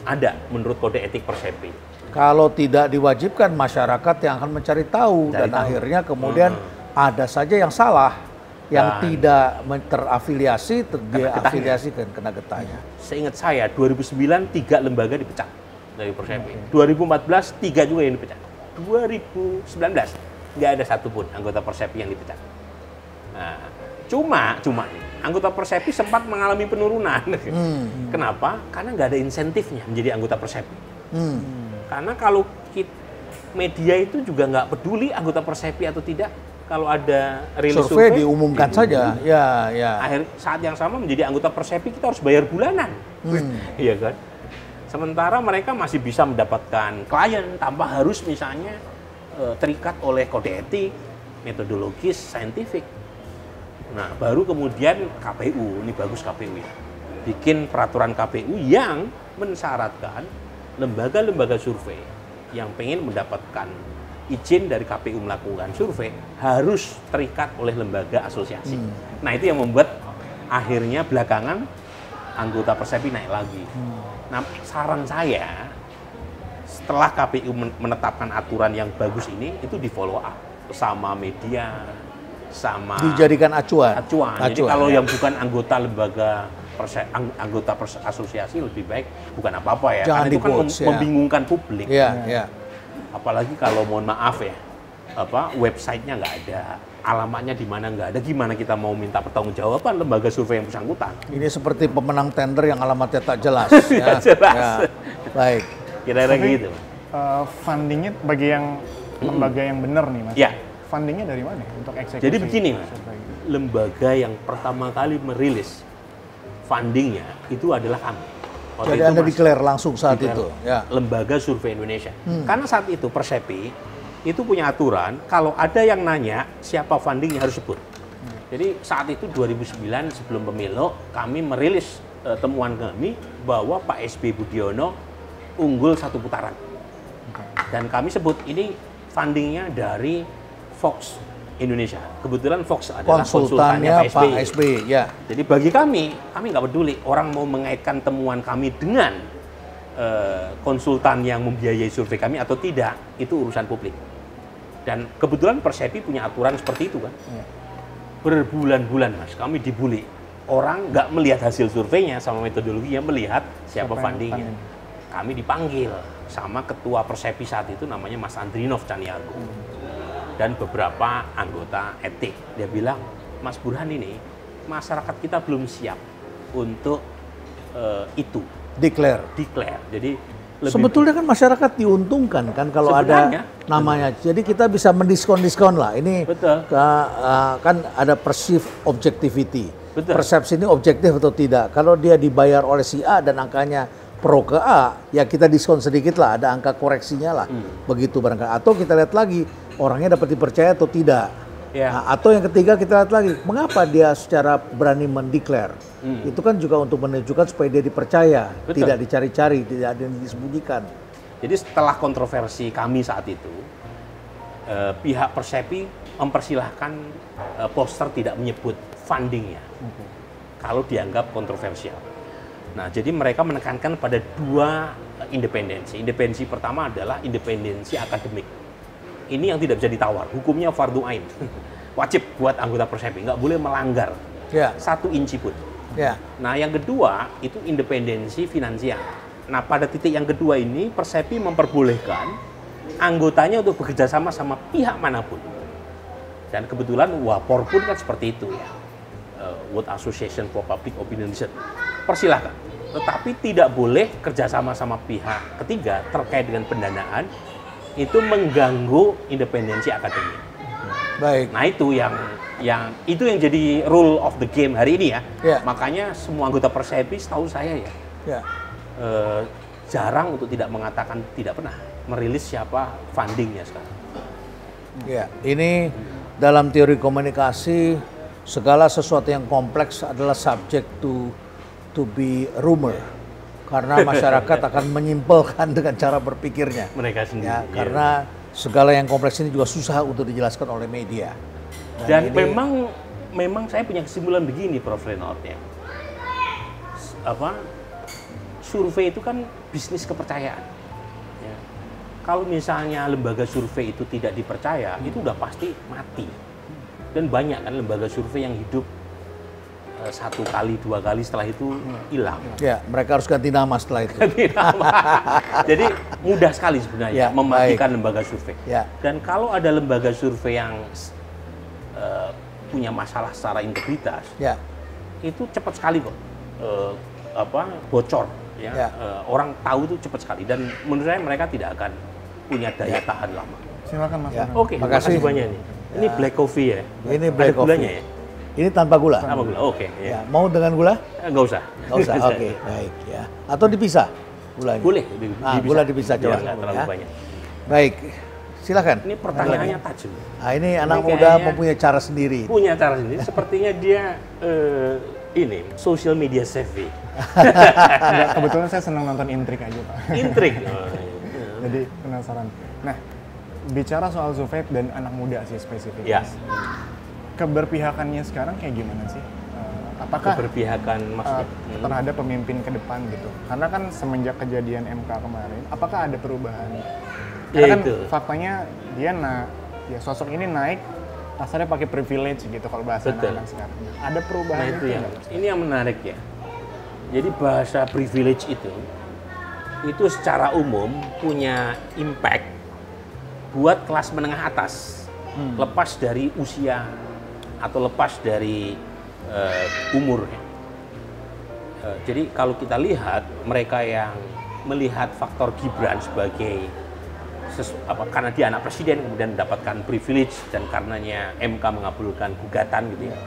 ada menurut kode etik Persepi. Kalau tidak diwajibkan, masyarakat yang akan mencari tahu Cari dan tahu. akhirnya kemudian ada saja yang salah, yang Dan- tidak terafiliasi, getahnya. terafiliasikan kena getahnya. Seingat saya 2009 3 lembaga dipecat dari Persepi. 2014 3 juga yang dipecat. 2019 nggak ada satupun anggota Persepi yang dipecat. Nah, cuma anggota Persepi sempat mengalami penurunan. Kenapa? Karena nggak ada insentifnya menjadi anggota Persepi. Karena kalau media itu juga nggak peduli anggota Persepi atau tidak. Kalau ada rilis survei diumumkan saja. Ya. Saat yang sama menjadi anggota Persepi kita harus bayar bulanan. Iya kan? Sementara mereka masih bisa mendapatkan klien tanpa harus misalnya terikat oleh kode etik, metodologis, saintifik. Nah, baru kemudian KPU, ini bagus KPU ya, bikin peraturan KPU yang mensyaratkan lembaga-lembaga survei yang pengen mendapatkan izin dari KPU melakukan survei harus terikat oleh lembaga asosiasi. Nah, itu yang membuat akhirnya belakangan anggota Persepi naik lagi. Nah, saran saya setelah KPU menetapkan aturan yang bagus ini, itu di follow up sama media, sama dijadikan acuan. Jadi kalau yang bukan anggota lembaga asosiasi lebih baik bukan apa-apa ya. Jangan karena itu kan membingungkan publik. Iya. Apalagi kalau mohon maaf ya, websitenya nggak ada, alamatnya di mana nggak ada, gimana kita mau minta pertanggungjawaban lembaga survei yang bersangkutan? Ini seperti pemenang tender yang alamatnya tak jelas. Ya, jelas. Ya. Baik. Kira-kira gitu. Fundingnya bagi yang lembaga yang benar nih, Mas. Ya. Fundingnya dari mana untuk eksekusi? Jadi begini, Mas. Lembaga yang pertama kali merilis fundingnya itu adalah kami. Jadi Anda declare langsung saat itu? Ya. Lembaga Survei Indonesia. Karena saat itu Persepi itu punya aturan, kalau ada yang nanya siapa fundingnya harus sebut. Jadi saat itu 2009 sebelum pemilu, kami merilis temuan kami bahwa Pak SB Budiono unggul 1 putaran. Dan kami sebut ini fundingnya dari Fox Indonesia. Kebetulan Fox adalah konsultannya Pak SB. Ya. Jadi bagi kami nggak peduli orang mau mengaitkan temuan kami dengan konsultan yang membiayai survei kami atau tidak, itu urusan publik. Dan kebetulan Persepi punya aturan seperti itu kan. Berbulan-bulan Mas, kami dibully. Orang nggak melihat hasil surveinya sama metodologinya, melihat siapa fundingnya. Kami dipanggil sama ketua Persepi saat itu namanya Mas Andrinov Caniago. Dan beberapa anggota etik. Dia bilang, Mas Burhan ini, masyarakat kita belum siap untuk itu. Declare. Jadi sebetulnya kan masyarakat diuntungkan kan kalau sebenarnya, ada namanya. Jadi kita bisa mendiskon-diskon lah. Ini betul. Kan ada perceived objectivity. Betul. Persepsi ini objektif atau tidak. Kalau dia dibayar oleh si A dan angkanya pro ke A, ya kita diskon sedikit lah, ada angka koreksinya lah. Begitu barangkali. Atau kita lihat lagi, orangnya dapat dipercaya atau tidak. Nah, atau yang ketiga kita lihat lagi, mengapa dia secara berani mendeklar. Itu kan juga untuk menunjukkan supaya dia dipercaya. Betul. Tidak dicari-cari, tidak ada yang disembunyikan. Jadi setelah kontroversi kami saat itu, pihak Persepi mempersilahkan poster tidak menyebut fundingnya. Kalau dianggap kontroversial. Nah, jadi mereka menekankan pada 2 independensi. Independensi pertama adalah independensi akademik. Ini yang tidak bisa ditawar. Hukumnya fardhu ain. Wajib buat anggota Persepi, nggak boleh melanggar 1 inci pun. Nah, yang kedua itu independensi finansial. Nah, pada titik yang kedua ini Persepi memperbolehkan anggotanya untuk bekerja sama sama pihak manapun. Dan kebetulan WAPOR pun kan seperti itu ya. World Association for Public Opinion Research. Persilahkan. Tetapi tidak boleh kerjasama sama pihak ketiga terkait dengan pendanaan itu mengganggu independensi akademik. Baik. Nah, itu yang jadi rule of the game hari ini ya. Makanya semua anggota Persepi setahu saya jarang untuk tidak mengatakan, tidak pernah merilis siapa fundingnya sekarang. Ya, ini dalam teori komunikasi segala sesuatu yang kompleks adalah subject to be rumor. Karena masyarakat akan menyimpulkan dengan cara berpikirnya. Mereka sendiri. Ya, karena segala yang kompleks ini juga susah untuk dijelaskan oleh media. Dan memang saya punya kesimpulan begini, Prof. Renold ya. Survei itu kan bisnis kepercayaan. Ya. Kalau misalnya lembaga survei itu tidak dipercaya, itu udah pasti mati. Dan banyak kan lembaga survei yang hidup 1 kali, 2 kali, setelah itu hilang. Ya, mereka harus ganti nama setelah itu. Ganti nama. Jadi mudah sekali sebenarnya mematikan lembaga survei. Dan kalau ada lembaga survei yang punya masalah secara integritas, Ya. itu cepat sekali kok bocor. Ya. Orang tahu itu cepat sekali, dan menurut saya mereka tidak akan punya daya tahan lama. Silakan Mas. Ya. Oke, makasih banyak nih. Ini black coffee ya? Ini black Ada gulanya coffee. ya? Ini tanpa gula. Tanpa gula, oke. Ya. Mau dengan gula? Nggak usah. Nggak usah. Oke, baik ya. Atau dipisah gulanya? Boleh. Gula dipisah coba. Nggak terlalu Ya. banyak. Baik, silakan. Ini pertanyaannya tajam. Nah, ini anak Ini muda kayaknya mempunyai cara sendiri. Punya cara sendiri. Sepertinya dia ini social media savvy. Enggak, kebetulan saya senang nonton intrik aja Pak. Intrik. Jadi penasaran. Nah, bicara soal Zovape dan anak muda sih spesifik. Ya. Keberpihakannya sekarang kayak gimana sih? Apakah Keberpihakan maksudnya? terhadap pemimpin ke depan gitu? Karena kan semenjak kejadian MK kemarin, apakah ada perubahan? Karena kan itu. faktanya dia sosok ini naik, kasarnya pakai privilege gitu kalau bahasa Betul. anak-anak sekarang. Ada perubahan Nah, itu itu yang nggak, Mas? ini yang menarik ya. Jadi bahasa privilege itu secara umum punya impact buat kelas menengah atas, lepas dari usia atau lepas dari umur. Jadi kalau kita lihat mereka yang melihat faktor Gibran sebagai karena dia anak presiden kemudian mendapatkan privilege dan karenanya MK mengabulkan gugatan gitu ya.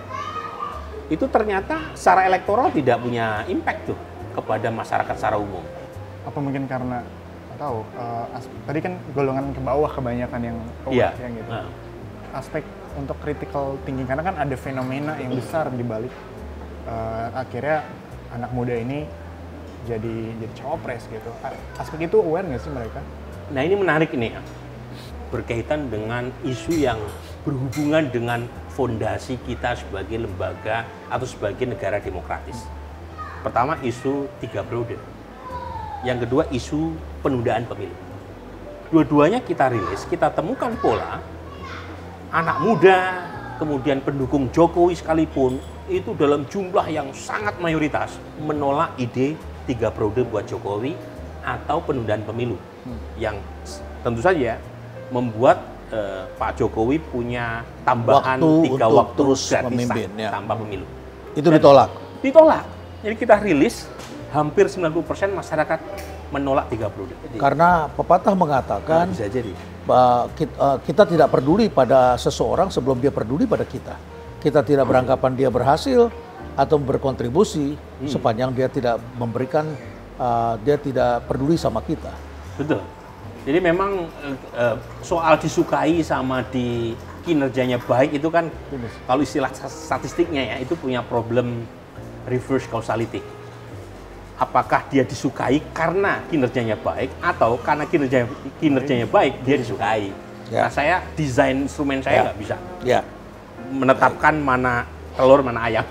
Itu ternyata secara elektoral tidak punya impact tuh kepada masyarakat secara umum. Apa mungkin karena nggak tahu? Tadi kan golongan ke bawah kebanyakan yang Iya. yang gitu. Aspek untuk critical thinking, karena kan ada fenomena yang besar di balik akhirnya anak muda ini jadi cawapres gitu. Aspek itu aware nggak sih mereka? Nah ini menarik ini ya, berkaitan dengan isu yang berhubungan dengan fondasi kita sebagai lembaga atau sebagai negara demokratis. Pertama isu 3 periode, yang kedua isu penundaan pemilu. Dua-duanya kita rilis, kita temukan pola anak muda, kemudian pendukung Jokowi sekalipun, itu dalam jumlah yang sangat mayoritas menolak ide 3 periode buat Jokowi atau penundaan pemilu. Yang tentu saja membuat Pak Jokowi punya tambahan 3 waktu terus gratisan memimpin, ya. tanpa pemilu. Itu ditolak. Ditolak. Jadi kita rilis, hampir 90% masyarakat menolak 3 periode. Karena pepatah mengatakan Bisa jadi. kita tidak peduli pada seseorang sebelum dia peduli pada kita. Kita tidak beranggapan dia berhasil atau berkontribusi sepanjang dia tidak memberikan, dia tidak peduli sama kita. Betul. Jadi memang soal disukai sama di kinerjanya baik itu kan kalau istilah statistiknya ya itu punya problem reverse causality. Apakah dia disukai karena kinerjanya baik atau karena kinerjanya baik dia disukai? Ya. Nah saya desain instrumen saya nggak bisa Ya. menetapkan mana telur mana ayam.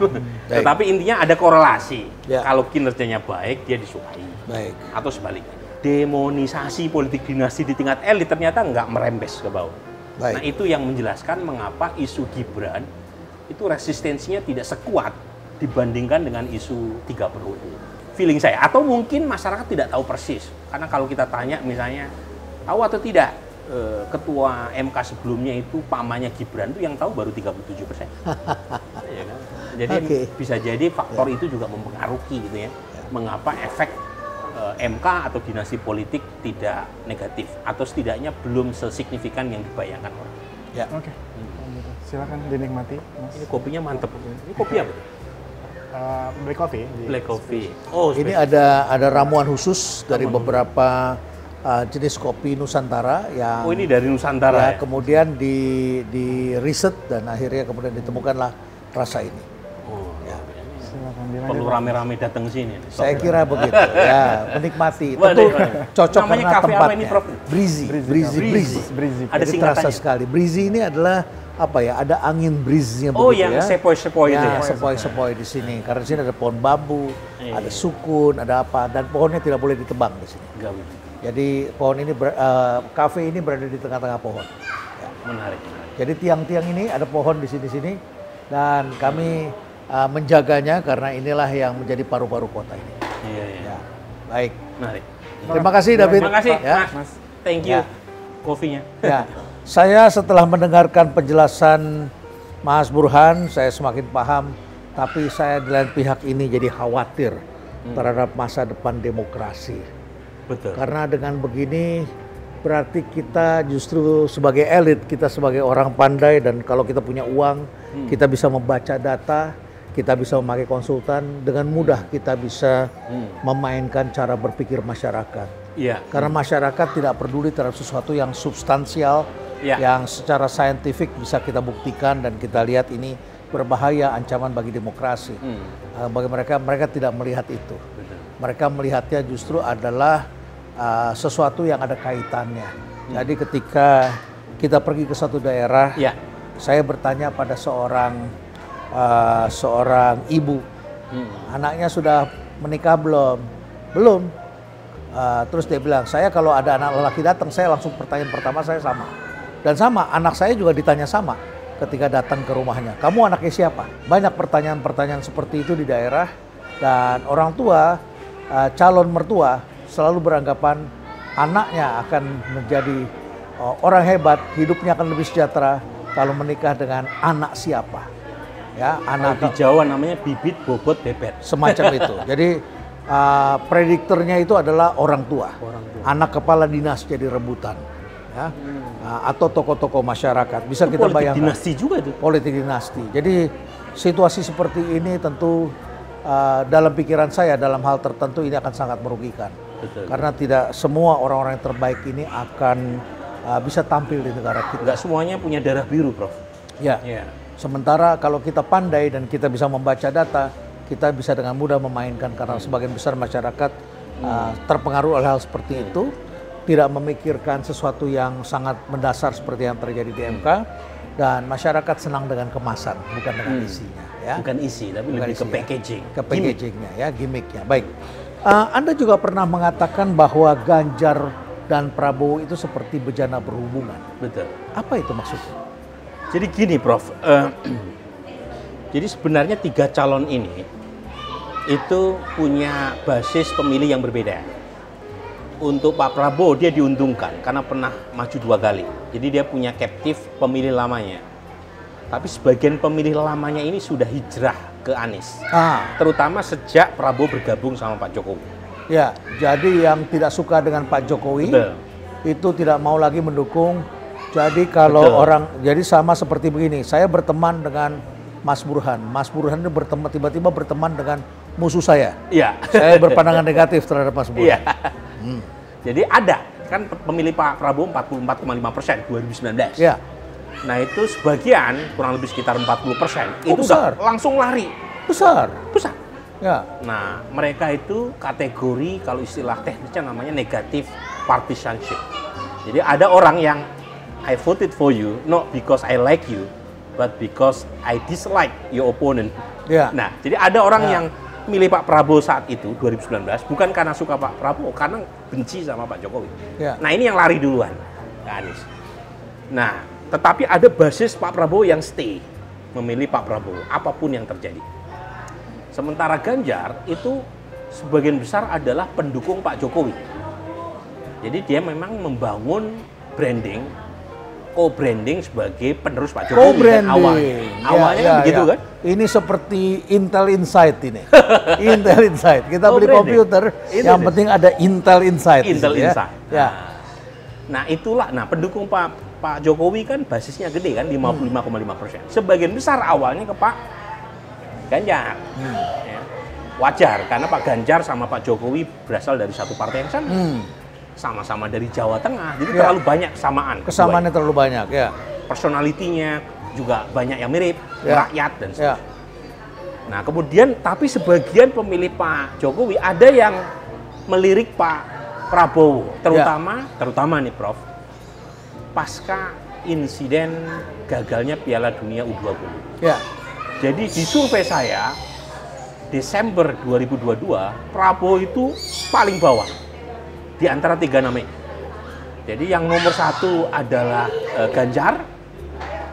Tetapi intinya ada korelasi. Ya. Kalau kinerjanya baik dia disukai. Baik. Atau sebaliknya. Demonisasi politik dinasti di tingkat elit ternyata nggak merembes ke bawah. Baik. Nah itu yang menjelaskan mengapa isu Gibran itu resistensinya tidak sekuat dibandingkan dengan isu 3 periode. Feeling saya, atau mungkin masyarakat tidak tahu persis. Karena kalau kita tanya misalnya, tahu atau tidak ketua MK sebelumnya itu pamannya Gibran itu yang tahu baru 37%. Ya kan? Jadi bisa jadi faktor itu juga mempengaruhi gitu ya. Mengapa efek MK atau dinasti politik tidak negatif atau setidaknya belum sesignifikan yang dibayangkan orang. Ya. Oke. Silakan dinikmati, Mas. Ini kopinya mantep. Ini kopi apa? Black coffee. Black coffee. Oh, Ini ada ramuan khusus dari beberapa jenis kopi Nusantara yang ini dari Nusantara ya? Kemudian di riset dan akhirnya kemudian ditemukanlah rasa ini. Oh, ya. Silakan dilanjut. Perlu rame-rame datang sini. Saya kira begitu ya, menikmati. Tentu cocok Namanya karena kafe apa tempatnya. ini, Prof? Breezy. Ada Jadi terasa singkatannya. sekali. Breezy ini adalah apa ya? Ada angin breeze-nya Oh, begitu yang ya. sepoi-sepoi itu ya? Sepoi-sepoi di sini. Karena di sini ada pohon bambu, Iya. ada sukun, ada apa, dan pohonnya tidak boleh ditebang di sini. Enggak begitu. Jadi pohon ini, kafe ini berada di tengah-tengah pohon. Ya. Menarik. Jadi tiang-tiang ini ada pohon di sini-sini, dan kami menjaganya karena inilah yang menjadi paru-paru kota ini. Iya, iya. Ya. Baik. Menarik. Terima kasih David. Terima kasih, Ya. Mas. Thank you. Ya. Kopinya. Ya, saya setelah mendengarkan penjelasan Mas Burhan, saya semakin paham, tapi saya di lain pihak ini jadi khawatir terhadap masa depan demokrasi. Betul. Karena dengan begini berarti kita justru sebagai elit, kita sebagai orang pandai, dan kalau kita punya uang, kita bisa membaca data, kita bisa memakai konsultan, dengan mudah kita bisa memainkan cara berpikir masyarakat. Iya. Karena masyarakat tidak peduli terhadap sesuatu yang substansial, yang secara saintifik bisa kita buktikan dan kita lihat ini berbahaya, ancaman bagi demokrasi. Bagi mereka tidak melihat itu. Betul. Mereka melihatnya justru adalah sesuatu yang ada kaitannya. Jadi ketika kita pergi ke satu daerah, saya bertanya pada seorang ibu, anaknya sudah menikah belum? Belum. Terus dia bilang, saya kalau ada anak lelaki datang, saya langsung pertanyaan pertama saya sama. Dan sama, anak saya juga ditanya sama ketika datang ke rumahnya. Kamu anaknya siapa? Banyak pertanyaan-pertanyaan seperti itu di daerah. Dan orang tua, calon mertua selalu beranggapan anaknya akan menjadi orang hebat, hidupnya akan lebih sejahtera kalau menikah dengan anak siapa. Ya, anak di Jawa namanya bibit bobot bebet. Semacam itu. Jadi prediktornya itu adalah orang tua. Anak kepala dinas jadi rebutan. Ya, atau tokoh-tokoh masyarakat, bisa kita bayangkan. Politik dinasti juga itu. Politik dinasti. Jadi situasi seperti ini tentu dalam pikiran saya dalam hal tertentu ini akan sangat merugikan. Betul. Karena tidak semua orang-orang yang terbaik ini akan bisa tampil di negara kita. Nggak semuanya punya darah biru, Prof. Ya. Sementara kalau kita pandai dan kita bisa membaca data, kita bisa dengan mudah memainkan, karena sebagian besar masyarakat terpengaruh oleh hal seperti itu. Tidak memikirkan sesuatu yang sangat mendasar seperti yang terjadi di MK, dan masyarakat senang dengan kemasan, bukan dengan isinya. Ya. Bukan isi, tapi Bukan lebih ke isi, packaging. Ke packagingnya, ya, gimmicknya. Baik. Anda juga pernah mengatakan bahwa Ganjar dan Prabowo itu seperti bejana berhubungan. Betul. Apa itu maksudnya? Jadi gini, Prof. Jadi sebenarnya 3 calon ini itu punya basis pemilih yang berbeda. Untuk Pak Prabowo dia diuntungkan karena pernah maju 2 kali. Jadi dia punya captive pemilih lamanya. Tapi sebagian pemilih lamanya ini sudah hijrah ke Anies. Terutama sejak Prabowo bergabung sama Pak Jokowi. Ya, jadi yang tidak suka dengan Pak Jokowi itu tidak mau lagi mendukung. Jadi kalau jadi sama seperti begini, saya berteman dengan Mas Burhan. Mas Burhan itu tiba-tiba berteman dengan musuh saya. Iya. Saya berpandangan negatif terhadap Mas Burhan. Jadi ada kan pemilih Pak Prabowo 44,5% 2019. Ya. Nah itu sebagian kurang lebih sekitar 40% itu besar. Langsung lari. Besar. Ya. Nah mereka itu kategori kalau istilah teknisnya namanya negative partisanship. Jadi ada orang yang I voted for you not because I like you, but because I dislike your opponent. Ya. Nah jadi ada orang yang milih Pak Prabowo saat itu 2019 bukan karena suka Pak Prabowo, karena benci sama Pak Jokowi. Ya. Nah ini yang lari duluan, Anies. Nah tetapi ada basis Pak Prabowo yang stay memilih Pak Prabowo apapun yang terjadi. Sementara Ganjar itu sebagian besar adalah pendukung Pak Jokowi. Jadi dia memang membangun branding, co-branding sebagai penerus Pak Jokowi kan awalnya kan begitu kan? Ini seperti Intel Inside ini. Intel Inside. Kita beli komputer, yang penting ada Intel Inside. Intel Inside. Ya. Nah itulah, pendukung Pak Jokowi kan basisnya gede kan 55,5%. Sebagian besar awalnya ke Pak Ganjar. Ya. Wajar karena Pak Ganjar sama Pak Jokowi berasal dari satu partai yang sama. Sama-sama dari Jawa Tengah, jadi terlalu banyak kesamaan. Kesamaannya terlalu banyak, ya. Personalitinya juga banyak yang mirip, rakyat dan sebagainya. Nah kemudian, tapi sebagian pemilih Pak Jokowi ada yang melirik Pak Prabowo, terutama nih Prof, pasca insiden gagalnya Piala Dunia U20. Ya. Jadi di survei saya, Desember 2022, Prabowo itu paling bawah di antara 3 nama. Jadi yang nomor 1 adalah Ganjar,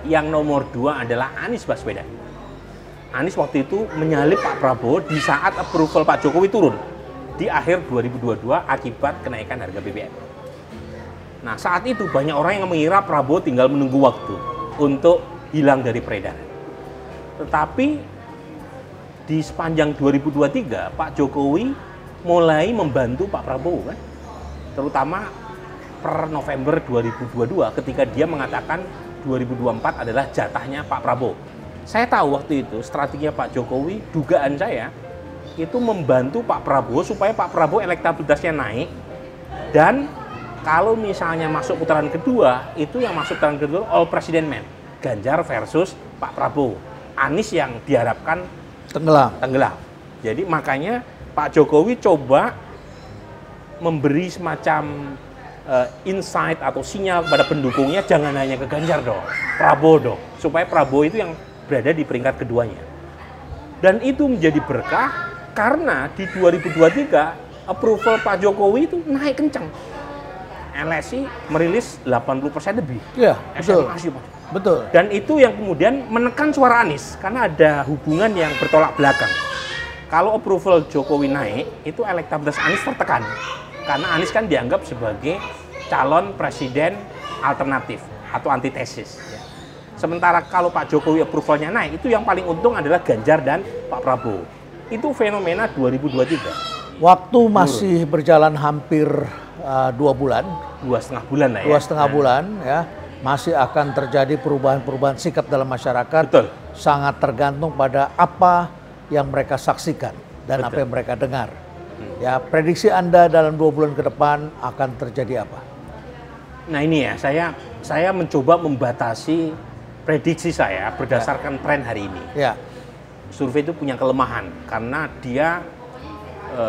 yang nomor 2 adalah Anies Baswedan. Anies waktu itu menyalip Pak Prabowo di saat approval Pak Jokowi turun di akhir 2022 akibat kenaikan harga BBM. Nah saat itu banyak orang yang mengira Prabowo tinggal menunggu waktu untuk hilang dari peredaran. Tetapi di sepanjang 2023 Pak Jokowi mulai membantu Pak Prabowo kan, terutama per November 2022 ketika dia mengatakan 2024 adalah jatahnya Pak Prabowo. Saya tahu waktu itu strateginya Pak Jokowi, dugaan saya itu membantu Pak Prabowo supaya Pak Prabowo elektabilitasnya naik, dan kalau misalnya masuk putaran kedua, itu yang masuk putaran kedua all president man, Ganjar versus Pak Prabowo, Anies yang diharapkan tenggelam. Jadi makanya Pak Jokowi coba memberi semacam insight atau sinyal kepada pendukungnya, jangan hanya ke Ganjar dong, Prabowo dong, supaya Prabowo itu yang berada di peringkat keduanya. Dan itu menjadi berkah karena di 2023 approval Pak Jokowi itu naik kencang. LSI merilis 80% lebih. Iya, betul. Betul. Dan itu yang kemudian menekan suara Anies karena ada hubungan yang bertolak belakang. Kalau approval Jokowi naik, itu elektabilitas Anies tertekan. Karena Anies kan dianggap sebagai calon presiden alternatif atau antitesis. Sementara kalau Pak Jokowi approvalnya naik, itu yang paling untung adalah Ganjar dan Pak Prabowo. Itu fenomena 2023. Waktu masih berjalan hampir 2 bulan. 2,5 bulan lah ya. 2,5 bulan ya. Masih akan terjadi perubahan-perubahan sikap dalam masyarakat. Betul. Sangat tergantung pada apa yang mereka saksikan dan apa yang mereka dengar. Ya, prediksi Anda dalam 2 bulan ke depan akan terjadi apa? Nah ini ya, saya mencoba membatasi prediksi saya berdasarkan tren hari ini. Ya. Survei itu punya kelemahan karena dia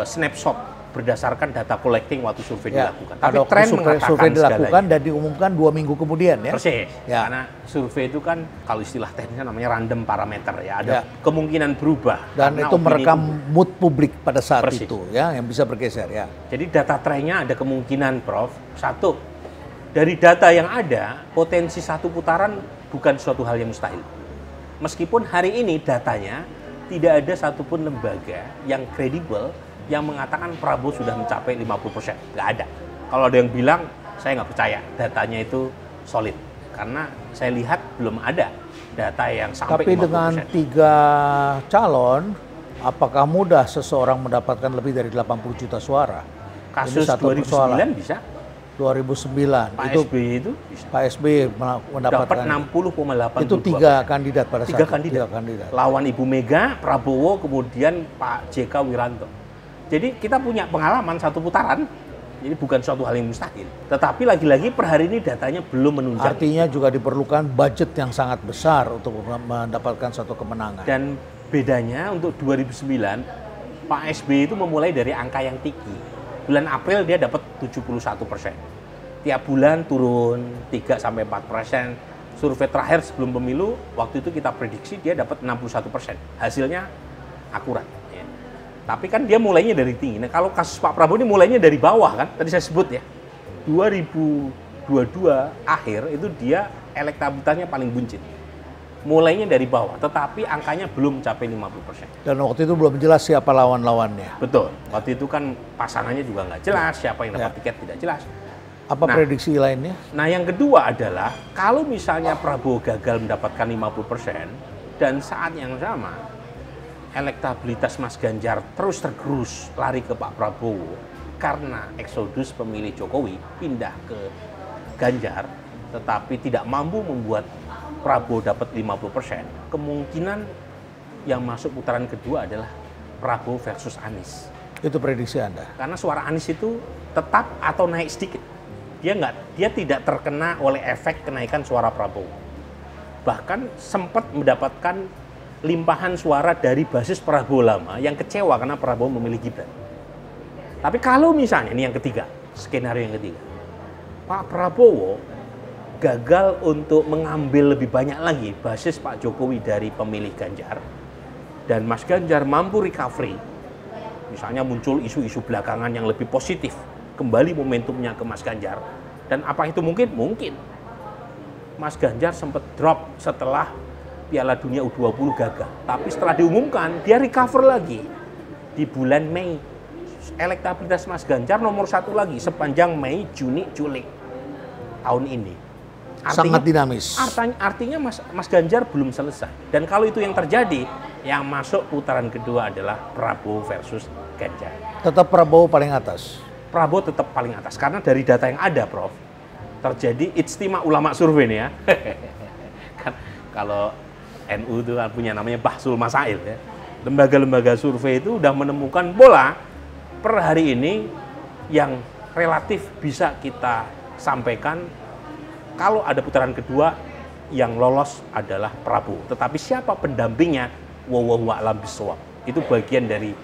snapshot berdasarkan data collecting waktu survei dilakukan. Tapi tren mengatakan survei dilakukan segalanya. Dan diumumkan 2 minggu kemudian ya. Persis. Ya. Karena survei itu kan kalau istilah teknisnya namanya random parameter ya. Ada kemungkinan berubah. Dan itu merekam mood publik pada saat Persis. itu ya, yang bisa bergeser ya. Jadi data trennya ada kemungkinan, Prof. Satu, dari data yang ada, potensi satu putaran bukan suatu hal yang mustahil. Meskipun hari ini datanya tidak ada satupun lembaga yang kredibel yang mengatakan Prabowo sudah mencapai 50%. Nggak ada. Kalau ada yang bilang, saya nggak percaya datanya itu solid. Karena saya lihat belum ada data yang sampai 50%. Tapi dengan 3 calon, apakah mudah seseorang mendapatkan lebih dari 80 juta suara? Kasus 2009 bisa. 2009 Pak itu SBY itu bisa. Pak SBY mendapatkan Dapat 60,8. itu 3 kandidat pada saat 3 itu. kandidat. 3 kandidat. Lawan Ibu Mega, Prabowo, kemudian Pak JK Wiranto. Jadi kita punya pengalaman satu putaran. Jadi bukan suatu hal yang mustahil. Tetapi lagi-lagi per hari ini datanya belum menunjukkan. Artinya juga diperlukan budget yang sangat besar untuk mendapatkan satu kemenangan. Dan bedanya untuk 2009, Pak SBY itu memulai dari angka yang tinggi. Bulan April dia dapat 71%. Tiap bulan turun 3-4%. Survei terakhir sebelum pemilu, waktu itu kita prediksi dia dapat 61%. Hasilnya akurat. Ya. Tapi kan dia mulainya dari tinggi. Nah kalau kasus Pak Prabowo ini mulainya dari bawah kan, tadi saya sebut ya. 2022 akhir itu dia elektabilitasnya paling buncit. Mulainya dari bawah, tetapi angkanya belum mencapai 50%. Dan waktu itu belum jelas siapa lawan-lawannya. Betul. Waktu itu kan pasangannya juga nggak jelas, siapa yang dapat tiket tidak jelas. Apa prediksi lainnya? Nah, yang kedua adalah kalau misalnya Prabowo gagal mendapatkan 50% dan saat yang sama elektabilitas Mas Ganjar terus tergerus lari ke Pak Prabowo karena eksodus pemilih Jokowi pindah ke Ganjar, tetapi tidak mampu membuat Prabowo dapat 50%, kemungkinan yang masuk putaran kedua adalah Prabowo versus Anies. Itu prediksi Anda? Karena suara Anies itu tetap atau naik sedikit. Dia tidak terkena oleh efek kenaikan suara Prabowo. Bahkan sempat mendapatkan limpahan suara dari basis Prabowo lama yang kecewa karena Prabowo memilih Gibran. Tapi kalau misalnya, ini yang ketiga, skenario yang ketiga, Pak Prabowo gagal untuk mengambil lebih banyak lagi basis Pak Jokowi dari pemilih Ganjar, dan Mas Ganjar mampu recovery, misalnya muncul isu-isu belakangan yang lebih positif, kembali momentumnya ke Mas Ganjar, dan apa itu mungkin? Mungkin. Mas Ganjar sempat drop setelah Piala Dunia U20 gagal, tapi setelah diumumkan dia recover lagi di bulan Mei. Elektabilitas Mas Ganjar nomor 1 lagi sepanjang Mei, Juni, Juli tahun ini. sangat dinamis. Artinya Mas Ganjar belum selesai. Dan kalau itu yang terjadi, yang masuk putaran kedua adalah Prabowo versus Ganjar. Tetap Prabowo paling atas. Prabowo tetap paling atas karena dari data yang ada, Prof, terjadi ijtima ulama survei nih ya. Kan kalau NU itu kan punya namanya Bahsul Masail ya. Lembaga-lembaga survei itu udah menemukan bola per hari ini yang relatif bisa kita sampaikan kalau ada putaran kedua yang lolos adalah Prabowo. Tetapi siapa pendampingnya? Wallahu a'lam bishawab. Itu bagian dari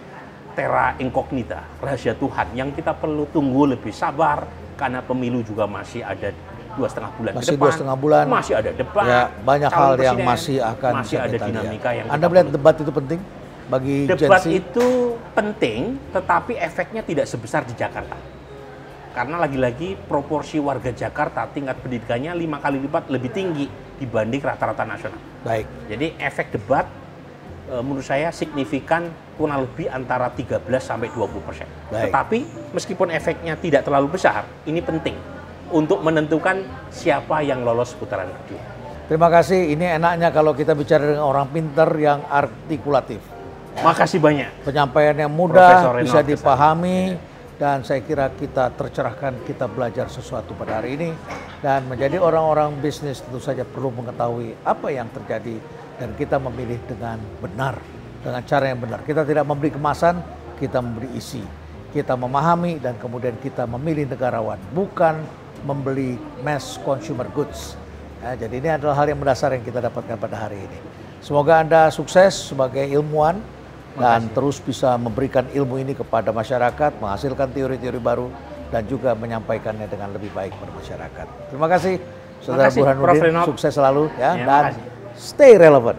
terra incognita, rahasia Tuhan yang kita perlu tunggu lebih sabar karena pemilu juga masih ada 2,5 bulan ke depan. 2,5 bulan. Masih ada debat. Ya, banyak hal yang masih akan ada dinamika yang Anda melihat debat itu penting bagi debat Gen Z? itu penting, tetapi efeknya tidak sebesar di Jakarta. Karena lagi-lagi proporsi warga Jakarta tingkat pendidikannya 5 kali lipat lebih tinggi dibanding rata-rata nasional. Baik. Jadi efek debat menurut saya signifikan kurang lebih antara 13-20%. Tetapi meskipun efeknya tidak terlalu besar, ini penting untuk menentukan siapa yang lolos putaran kedua. Terima kasih. Ini enaknya kalau kita bicara dengan orang pintar yang artikulatif. Makasih banyak. Penyampaian yang mudah, bisa dipahami, dan saya kira kita tercerahkan, kita belajar sesuatu pada hari ini. Dan menjadi orang-orang bisnis tentu saja perlu mengetahui apa yang terjadi dan kita memilih dengan benar, dengan cara yang benar. Kita tidak memberi kemasan, kita memberi isi. Kita memahami dan kemudian kita memilih negarawan, bukan membeli mass consumer goods. Ya, jadi ini adalah hal yang mendasar yang kita dapatkan pada hari ini. Semoga Anda sukses sebagai ilmuwan dan terus bisa memberikan ilmu ini kepada masyarakat, menghasilkan teori-teori baru dan juga menyampaikannya dengan lebih baik kepada masyarakat. Terima kasih, Saudara Burhanuddin. Sukses selalu ya, dan stay relevant.